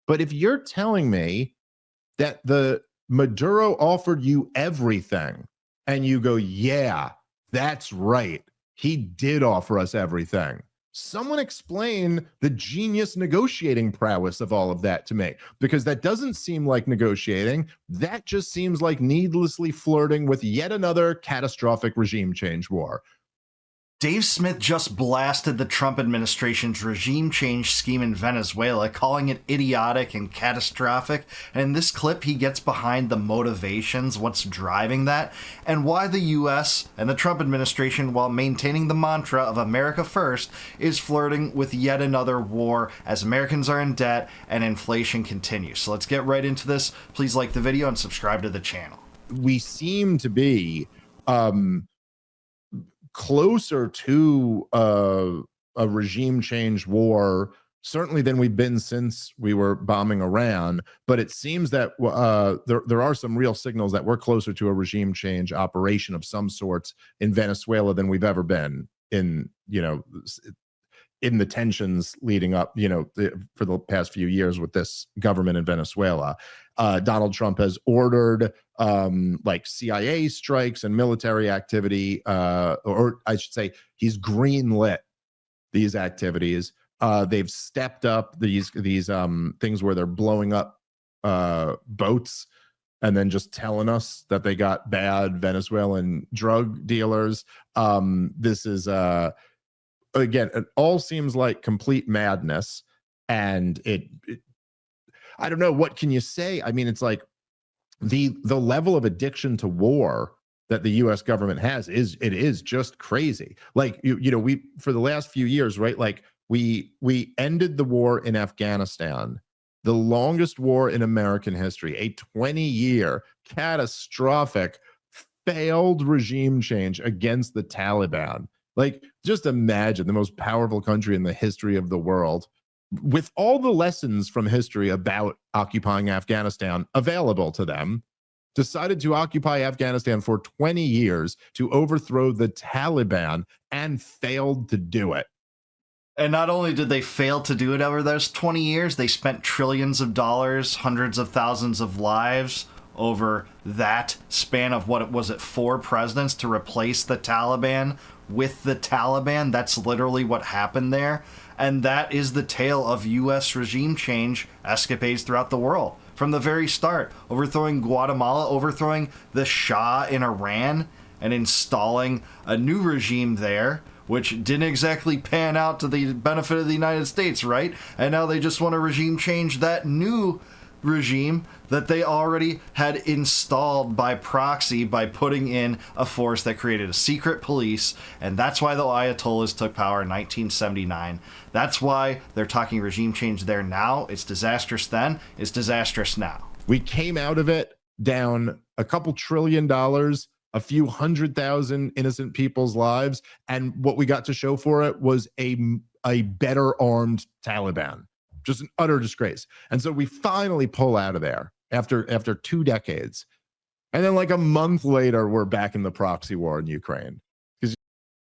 But if you're telling me that the Maduro offered you everything and you go, yeah, that's right, he did offer us everything. Someone explain the genius negotiating prowess of all of that to me, because that doesn't seem like negotiating. That just seems like needlessly flirting with yet another catastrophic regime change war. Dave Smith just blasted the Trump administration's regime change scheme in Venezuela, calling it idiotic and catastrophic. And in this clip, he gets behind the motivations, what's driving that, and why the US and the Trump administration, while maintaining the mantra of America first, is flirting with yet another war as Americans are in debt and inflation continues. So let's get right into this. Please like the video and subscribe to the channel. We seem to be closer to a regime change war, certainly, than we've been since we were bombing Iran. But it seems that there are some real signals that we're closer to a regime change operation of some sorts in Venezuela than we've ever been in, in the tensions leading up, for the past few years with this government in Venezuela. Donald Trump has ordered like CIA strikes and military activity, or I should say, he's greenlit these activities. They've stepped up these things where they're blowing up boats and then just telling us that they got bad Venezuelan drug dealers. This is again, it all seems like complete madness, and I don't know, what can you say? I mean, it's like the level of addiction to war that the US government has is just crazy. Like, we, for the last few years, right, like we ended the war in Afghanistan, the longest war in American history, a 20-year catastrophic failed regime change against the Taliban. Like, just imagine the most powerful country in the history of the world, with all the lessons from history about occupying Afghanistan available to them, decided to occupy Afghanistan for 20 years to overthrow the Taliban and failed to do it. And not only did they fail to do it over those 20 years, they spent trillions of dollars, hundreds of thousands of lives over that span of, what was it, 4 presidents to replace the Taliban with the Taliban. That's literally what happened there. And that is the tale of U.S. regime change escapades throughout the world. From the very start, overthrowing Guatemala, overthrowing the Shah in Iran, and installing a new regime there, which didn't exactly pan out to the benefit of the United States, right? And now they just want to regime change that new regime that they already had installed by proxy by putting in a force that created a secret police. And that's why the Ayatollahs took power in 1979. That's why they're talking regime change there now. It's disastrous then, it's disastrous now. We came out of it down a couple $1 trillion, a few 100,000 innocent people's lives, and what we got to show for it was a better armed Taliban. Just an utter disgrace. And so we finally pull out of there after 2 decades. And then like a month later, we're back in the proxy war in Ukraine.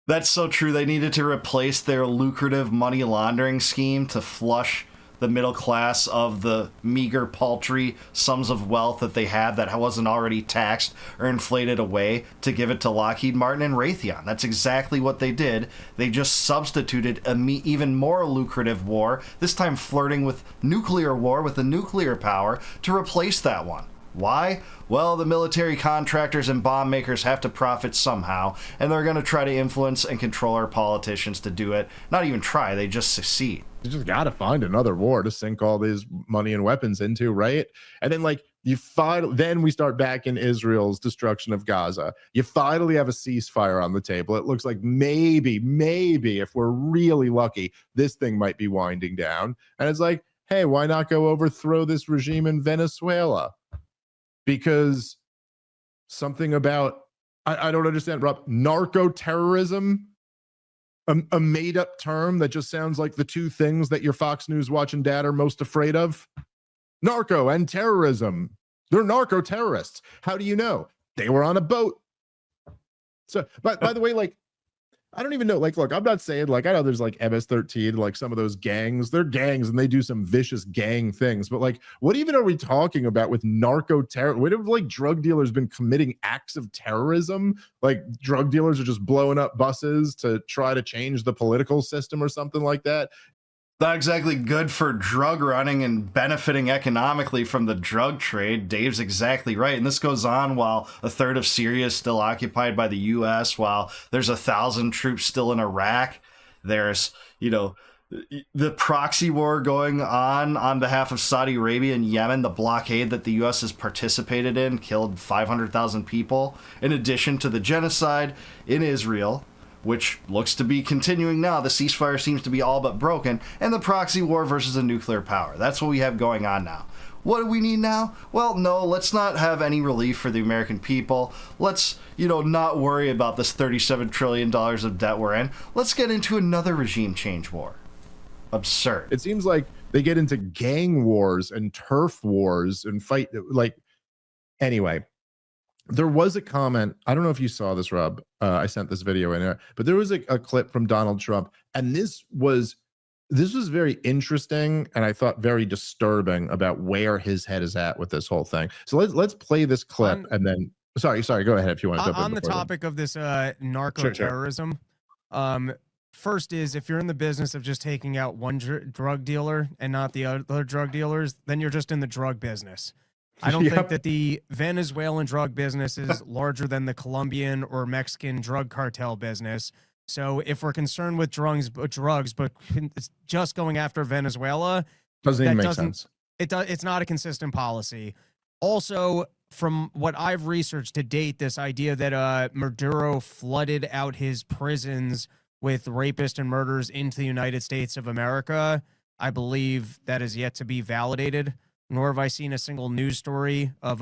That's so true. They needed to replace their lucrative money laundering scheme to flush the middle class of the meager, paltry sums of wealth that they had that wasn't already taxed or inflated away, to give it to Lockheed Martin and Raytheon. That's exactly what they did. They just substituted an even more lucrative war, this time flirting with nuclear war with a nuclear power, to replace that one. Why? Well, the military contractors and bomb makers have to profit somehow, and they're going to try to influence and control our politicians to do it. Not even try, they just succeed. You just got to find another war to sink all these money and weapons into, right? And then like then we start back in Israel's destruction of Gaza. You finally have a ceasefire on the table. It looks like maybe if we're really lucky, this thing might be winding down. And it's like, hey, why not go overthrow this regime in Venezuela? Because something about, I don't understand, Rob, narco-terrorism, a made-up term that just sounds like the two things that your Fox News watching dad are most afraid of. Narco and terrorism. They're narco-terrorists. How do you know? They were on a boat. So, by the way, like, I don't even know. Like, look, I'm not saying like, I know there's like MS-13, like some of those gangs, they're gangs and they do some vicious gang things. But like, what even are we talking about with narco terror? What have like drug dealers been committing acts of terrorism? Like drug dealers are just blowing up buses to try to change the political system or something like that. Not exactly good for drug running and benefiting economically from the drug trade. Dave's exactly right. And this goes on while a third of Syria is still occupied by the US, while there's 1,000 troops still in Iraq. There's, the proxy war going on behalf of Saudi Arabia and Yemen. The blockade that the US has participated in killed 500,000 people, in addition to the genocide in Israel, which looks to be continuing now. The ceasefire seems to be all but broken, and the proxy war versus a nuclear power. That's what we have going on now. What do we need now? Well, no, let's not have any relief for the American people. Let's, not worry about this $37 trillion of debt we're in. Let's get into another regime change war. Absurd. It seems like they get into gang wars and turf wars and fight. Like, anyway. There was a comment. I don't know if you saw this, Rob. I sent this video in there, but there was a clip from Donald Trump, and this was very interesting, and I thought very disturbing about where his head is at with this whole thing. So let's play this clip, and then sorry, go ahead if you want to jump in on the topic of this narco terrorism. First is, if you're in the business of just taking out one drug dealer and not the other drug dealers, then you're just in the drug business. I don't think that the Venezuelan drug business is larger than the Colombian or Mexican drug cartel business. So if we're concerned with drugs, but just going after Venezuela, doesn't even make sense. It's not a consistent policy. Also, from what I've researched to date, this idea that Maduro flooded out his prisons with rapists and murderers into the United States of America, I believe that is yet to be validated. Nor have I seen a single news story of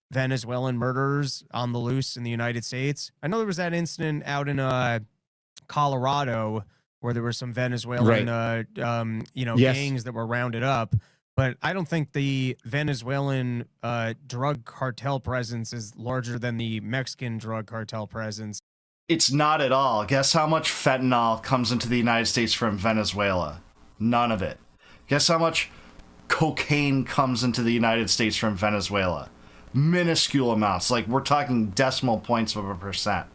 Venezuelan murderers on the loose in the United States. I know there was that incident out in Colorado where there were some Venezuelan, gangs that were rounded up. But I don't think the Venezuelan drug cartel presence is larger than the Mexican drug cartel presence. It's not at all. Guess how much fentanyl comes into the United States from Venezuela? None of it. Guess how much cocaine comes into the United States from Venezuela? Minuscule amounts, like we're talking decimal points of a percent.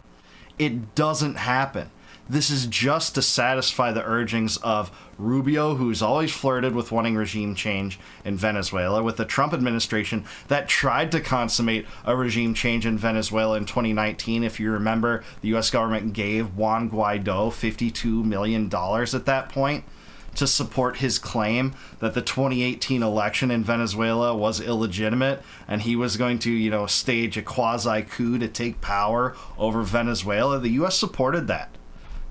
It doesn't happen. This is just to satisfy the urgings of Rubio, who's always flirted with wanting regime change in Venezuela, with the Trump administration that tried to consummate a regime change in Venezuela in 2019. If you remember, the U.S. government gave Juan Guaido $52 million at that point to support his claim that the 2018 election in Venezuela was illegitimate and he was going to, stage a quasi-coup to take power over Venezuela. The U.S. supported that.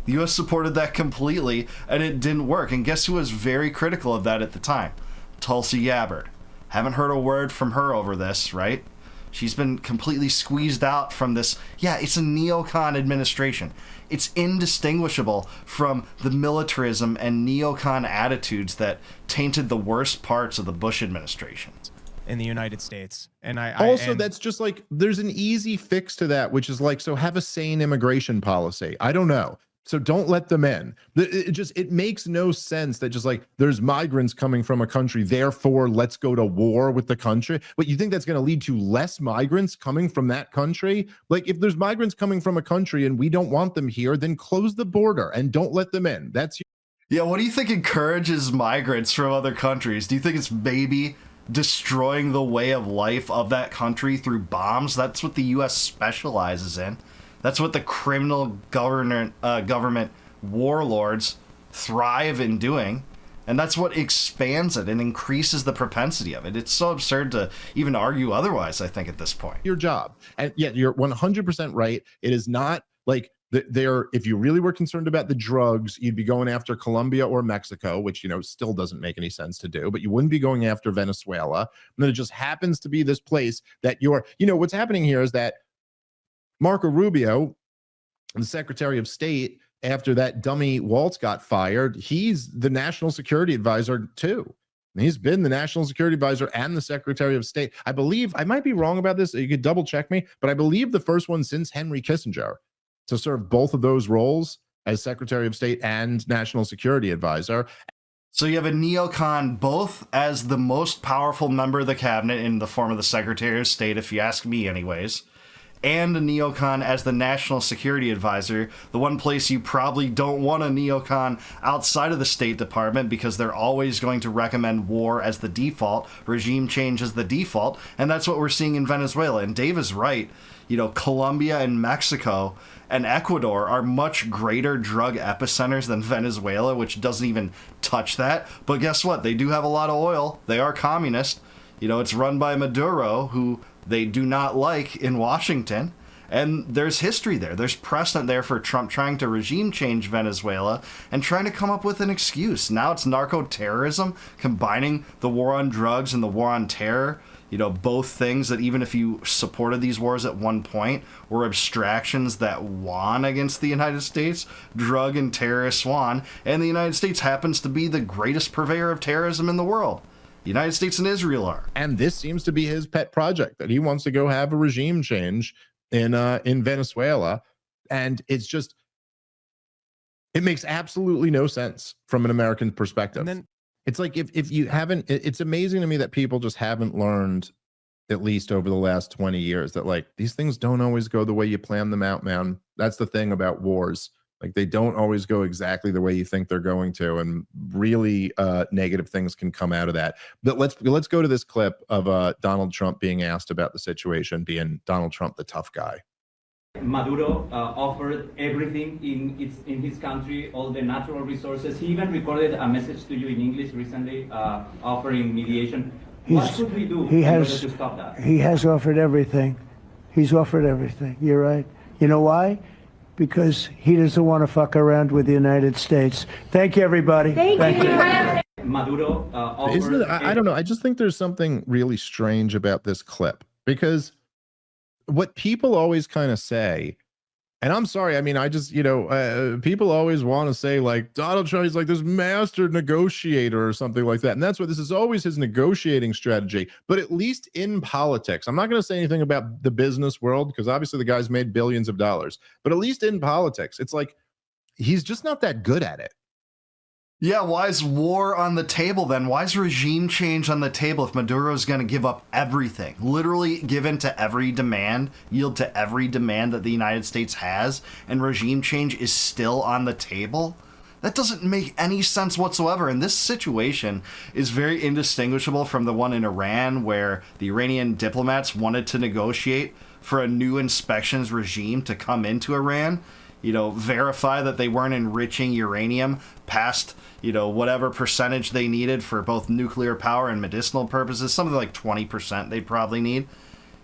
The U.S. supported that completely, and it didn't work. And guess who was very critical of that at the time? Tulsi Gabbard. Haven't heard a word from her over this, right? She's been completely squeezed out from this. Yeah, it's a neocon administration. It's indistinguishable from the militarism and neocon attitudes that tainted the worst parts of the Bush administration in the United States. And that's just like, there's an easy fix to that, which is like, so have a sane immigration policy. I don't know. So don't let them in. It makes no sense that just like there's migrants coming from a country, therefore let's go to war with the country. But you think that's going to lead to less migrants coming from that country? Like if there's migrants coming from a country and we don't want them here, then close the border and don't let them in. Yeah, what do you think encourages migrants from other countries? Do you think it's maybe destroying the way of life of that country through bombs? That's what the U.S. specializes in. That's what the criminal government warlords thrive in doing. And that's what expands it and increases the propensity of it. It's so absurd to even argue otherwise, I think, at this point. Your job. And yet you're 100% right. It is not like if you really were concerned about the drugs, you'd be going after Colombia or Mexico, which, still doesn't make any sense to do, but you wouldn't be going after Venezuela. And then it just happens to be this place that what's happening here is that Marco Rubio, the Secretary of State, after that dummy Waltz got fired, he's the national security advisor too. He's been the national security advisor and the Secretary of State. I believe, I might be wrong about this, you could double check me, but I believe the first one since Henry Kissinger to serve both of those roles. as Secretary of State and National Security Advisor. So you have a neocon both as the most powerful member of the cabinet in the form of the Secretary of State, if you ask me anyways, and a neocon as the National Security Advisor, the one place you probably don't want a neocon outside of the State Department because they're always going to recommend war as the default, regime change as the default, and that's what we're seeing in Venezuela. And Dave is right. You know, Colombia and Mexico and Ecuador are much greater drug epicenters than Venezuela, which doesn't even touch that. But guess what? They do have a lot of oil. They are communist. You know, it's run by Maduro, who they do not like in Washington. And there's history there. There's precedent there for Trump trying to regime change Venezuela and trying to come up with an excuse. Now it's narco-terrorism, combining the war on drugs and the war on terror. You know, both things that even if you supported these wars at one point were abstractions that won against the United States. Drug and terrorists won. And the United States happens to be the greatest purveyor of terrorism in the world. The United States and Israel are. And this seems to be his pet project, that he wants to go have a regime change in Venezuela. And it's just, it makes absolutely no sense from an American perspective. And then it's like, if you haven't, it's amazing to me that people just haven't learned, at least over the last 20 years, that like these things don't always go the way you plan them out, man. That's the thing about wars. Like they don't always go exactly the way you think they're going to, and really negative things can come out of that. But let's go to this clip of Donald Trump being asked about the situation, being Donald Trump, the tough guy. Maduro offered everything in his country, all the natural resources. He even recorded a message to you in English recently, offering mediation. What should we do in order to stop that? He has offered everything. He's offered everything. You're right. You know why? Because he doesn't want to fuck around with the United States. Thank you, everybody. Thank you. Maduro Isn't it, I don't know. I just think there's something really strange about this clip, because what people always kind of say, and I'm sorry, I mean, I just, people always want to say like Donald Trump is like this master negotiator or something like that. And that's what this is, always his negotiating strategy. But at least in politics, I'm not going to say anything about the business world because obviously the guy's made billions of dollars, but at least in politics, it's like he's just not that good at it. Yeah, why is war on the table then? Why is regime change on the table if Maduro is going to give up everything? Literally give in to every demand, yield to every demand that the United States has, and regime change is still on the table? That doesn't make any sense whatsoever. And this situation is very indistinguishable from the one in Iran, where the Iranian diplomats wanted to negotiate for a new inspections regime to come into Iran. Verify that they weren't enriching uranium past, whatever percentage they needed for both nuclear power and medicinal purposes, something like 20% they'd probably need.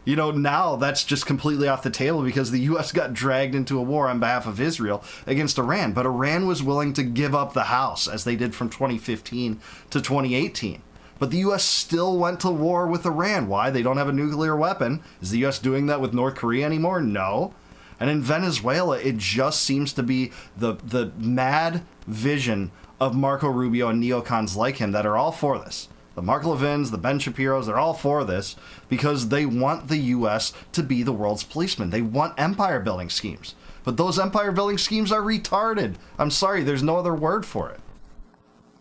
Now that's just completely off the table because the U.S. got dragged into a war on behalf of Israel against Iran. But Iran was willing to give up the house, as they did from 2015 to 2018. But the U.S. still went to war with Iran. Why? They don't have a nuclear weapon. Is the U.S. doing that with North Korea anymore? No. And in Venezuela, it just seems to be the mad vision of Marco Rubio and neocons like him that are all for this. The Mark Levins, the Ben Shapiros, they're all for this because they want the U.S. to be the world's policeman. They want empire-building schemes. But those empire-building schemes are retarded. I'm sorry, there's no other word for it.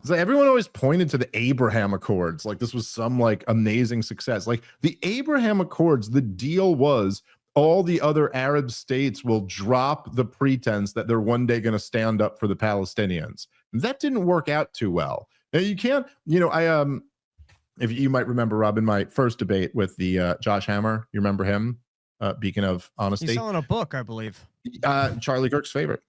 It's like everyone always pointed to the Abraham Accords like this was some like amazing success. Like the Abraham Accords, the deal was all the other Arab states will drop the pretense that they're one day going to stand up for the Palestinians. That didn't work out too well. Now you can't, if you might remember, Rob, in my first debate with the Josh Hammer, you remember him, Beacon of Honesty? He's selling a book, I believe. Charlie Kirk's favorite.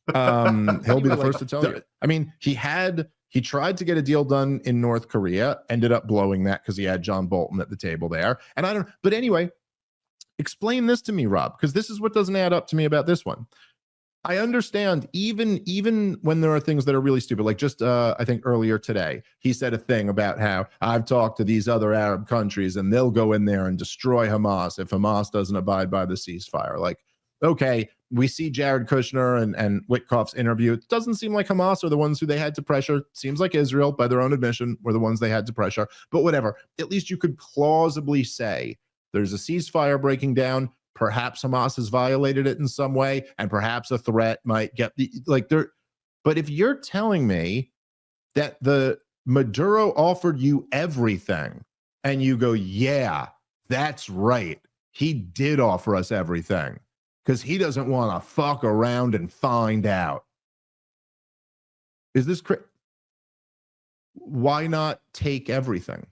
He'll be the first to tell you. I mean, he tried to get a deal done in North Korea, ended up blowing that because he had John Bolton at the table there. And but anyway, explain this to me, Rob, because this is what doesn't add up to me about this one. I understand even when there are things that are really stupid, like just I think earlier today, he said a thing about how I've talked to these other Arab countries and they'll go in there and destroy Hamas if Hamas doesn't abide by the ceasefire. Like, okay, we see Jared Kushner and Witkoff's interview. It doesn't seem like Hamas are the ones who they had to pressure. Seems like Israel, by their own admission, were the ones they had to pressure. But whatever, at least you could plausibly say there's a ceasefire breaking down. Perhaps Hamas has violated it in some way, and perhaps a threat might get the like there. But if you're telling me that the Maduro offered you everything, and you go, yeah, that's right, he did offer us everything because he doesn't want to fuck around and find out. Is this why not take everything?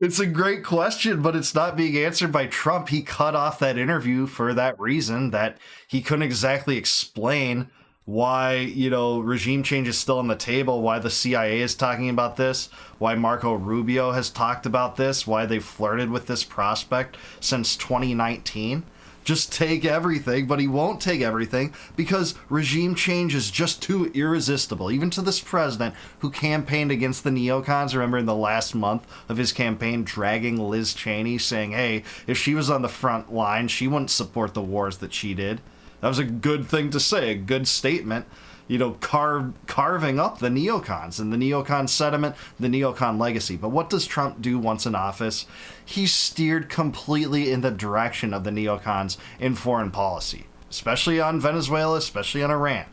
It's a great question, but it's not being answered by Trump. He cut off that interview for that reason, that he couldn't exactly explain why, you know, regime change is still on the table, why the CIA is talking about this, why Marco Rubio has talked about this, why they flirted with this prospect since 2019. Just take everything, but he won't take everything because regime change is just too irresistible, even to this president who campaigned against the neocons. Remember in the last month of his campaign dragging Liz Cheney, saying, hey, if she was on the front line, she wouldn't support the wars that she did. That was a good thing to say, a good statement, you know, carving up the neocons and the neocon sentiment, the neocon legacy. But what does Trump do once in office? He steered completely in the direction of the neocons in foreign policy, especially on Venezuela, especially on Iran.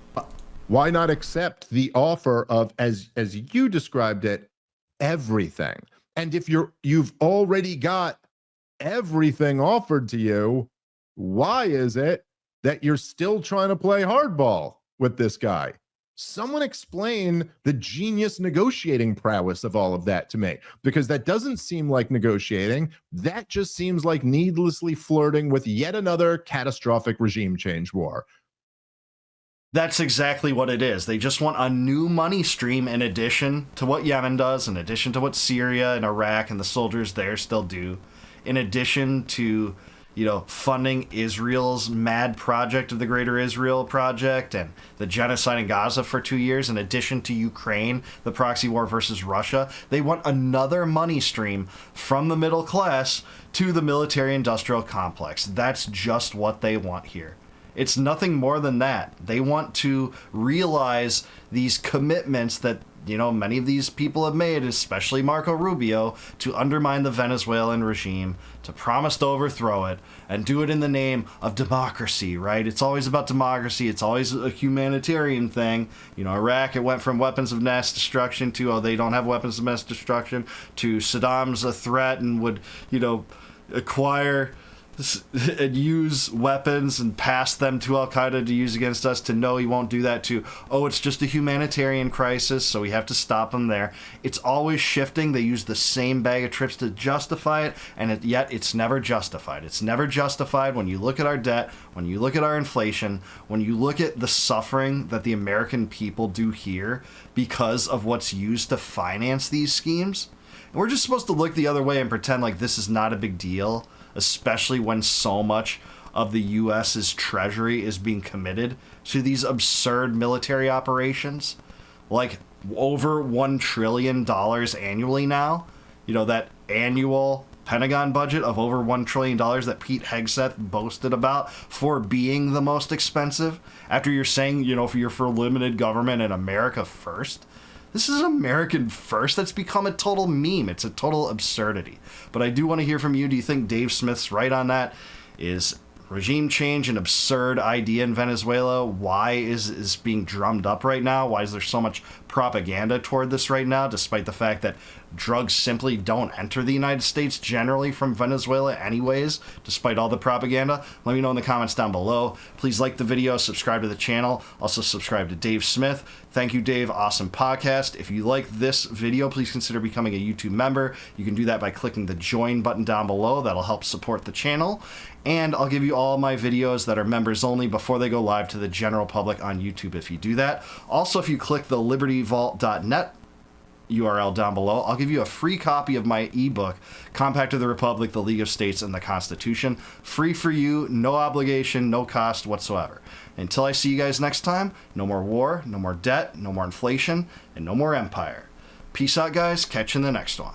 Why not accept the offer of, as you described it, everything? And if you've already got everything offered to you, why is it that you're still trying to play hardball with this guy? Someone explain the genius negotiating prowess of all of that to me, because that doesn't seem like negotiating. That just seems like needlessly flirting with yet another catastrophic regime change war. That's exactly what it is. They just want a new money stream in addition to what Yemen does, in addition to what Syria and Iraq and the soldiers there still do, in addition to, you know, funding Israel's mad project of the Greater Israel Project and the genocide in Gaza for 2 years, in addition to Ukraine, the proxy war versus Russia. They want another money stream from the middle class to the military-industrial complex. That's just what they want here. It's nothing more than that. They want to realize these commitments that, you know, many of these people have made, especially Marco Rubio, to undermine the Venezuelan regime, to promise to overthrow it, and do it in the name of democracy, right? It's always about democracy. It's always a humanitarian thing. You know, Iraq, it went from weapons of mass destruction to, oh, they don't have weapons of mass destruction, to Saddam's a threat and would, you know, acquire and use weapons and pass them to Al-Qaeda to use against us, to no, he won't do that, to, oh, it's just a humanitarian crisis, so we have to stop them there. It's always shifting. They use the same bag of tricks to justify it, and yet it's never justified. It's never justified when you look at our debt, when you look at our inflation, when you look at the suffering that the American people do here because of what's used to finance these schemes. And we're just supposed to look the other way and pretend like this is not a big deal, especially when so much of the U.S.'s treasury is being committed to these absurd military operations. Like over $1 trillion annually now. You know, that annual Pentagon budget of over $1 trillion that Pete Hegseth boasted about for being the most expensive. After you're saying, you know, if you're for limited government and America first. This is American first. That's become a total meme. It's a total absurdity. But I do want to hear from you. Do you think Dave Smith's right on that? Is regime change an absurd idea in Venezuela? Why is being drummed up right now? Why is there so much propaganda toward this right now, despite the fact that drugs simply don't enter the United States generally from Venezuela anyways, despite all the propaganda? Let me know in the comments down below. Please like the video, subscribe to the channel, also subscribe to Dave Smith. Thank you, Dave. Awesome podcast. If you like this video, please consider becoming a YouTube member. You can do that by clicking the join button down below. That'll help support the channel. And I'll give you all my videos that are members only before they go live to the general public on YouTube if you do that. Also, if you click the libertyvault.net URL down below, I'll give you a free copy of my ebook, Compact of the Republic, the League of States, and the Constitution. Free for you, no obligation, no cost whatsoever. Until I see you guys next time, no more war, no more debt, no more inflation, and no more empire. Peace out, guys. Catch you in the next one.